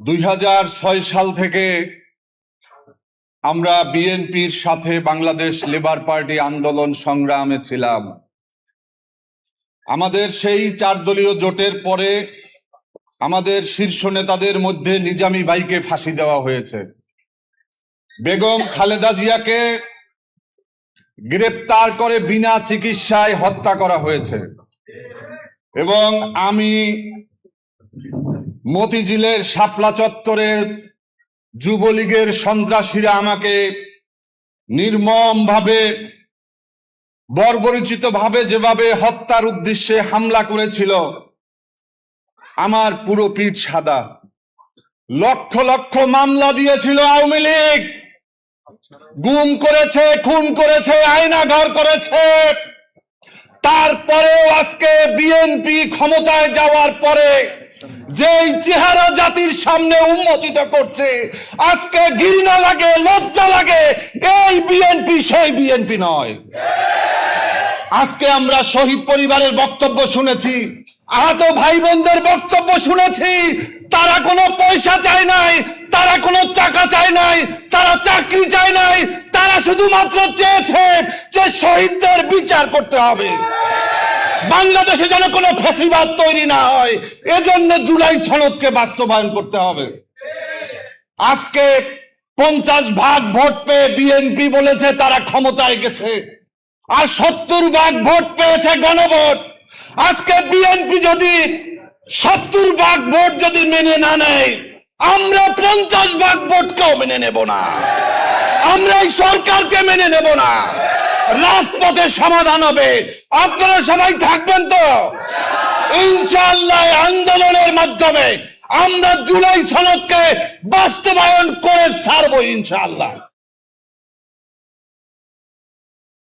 2006 সাল থেকে আমরা বিএনপির সাথে বাংলাদেশ লেবার পার্টি আন্দোলন সংগ্রামে ছিলাম। আমাদের সেই 4 দলীয় জোটের পরে আমাদের শীর্ষ নেতাদের মধ্যে নিজামী ভাইকে ফাঁসি দেওয়া হয়েছে, বেগম খালেদা জিয়াকে গ্রেপ্তার করে বিনা চিকিৎসায় হত্যা করা হয়েছে এবং আমি মতিঝিলের শাপলা চত্বরে যুবলীগের সন্ত্রাসীরা আমাকে নির্মমভাবে বর্বরোচিতভাবে যেভাবে হত্যার উদ্দেশ্যে হামলা করেছিল, আমার পুরো পিঠ সাদা। লক্ষ লক্ষ মামলা দিয়েছিল আওয়ামী লীগ, গুম করেছে, খুন করেছে, আয়নাঘর করেছে। তারপরেও আজকে বিএনপি ক্ষমতায় যাওয়ার পরে যেই চেহারা জাতির সামনে উন্মোচিত করছে, আজকে ঘৃণা লাগে, লজ্জা লাগে। এই বিএনপি সেই বিএনপি নয়। আজকে আমরা শহীদ পরিবারের বক্তব্য শুনেছি, আহত ভাই বোনদের বক্তব্য শুনেছি। তারা কোনো পয়সা চায় নাই, তারা কোনো টাকা চায় নাই, তারা চাকরি চায় নাই, তারা শুধুমাত্র চেয়েছে যে শহীদদের বিচার করতে হবে, বাংলাদেশে যেন কোনো ফ্যাসিবাদ তৈরি না হয়। এজন্য জুলাই সনদকে বাস্তবায়ন করতে হবে। আজকে 50% ভোট পেয়ে বিএনপি বলেছে তারা ক্ষমতায় গেছে, আর 70% ভোট পেয়েছে গণভোট। আজকে বিএনপি যদি 70% ভোট যদি মেনে না নেয়, আমরা 50% ভোটকেও মেনে নেব না, আমরা এই সরকারকে মেনে নেব না। রাজপথে সমাধান হবে। আপনারা সবাই থাকবেন তো ইনশাআল্লাহ? আন্দোলনের মাধ্যমে আমরা জুলাই সনদকে বাস্তবায়ন করে ছাড়বো ইনশাআল্লাহ।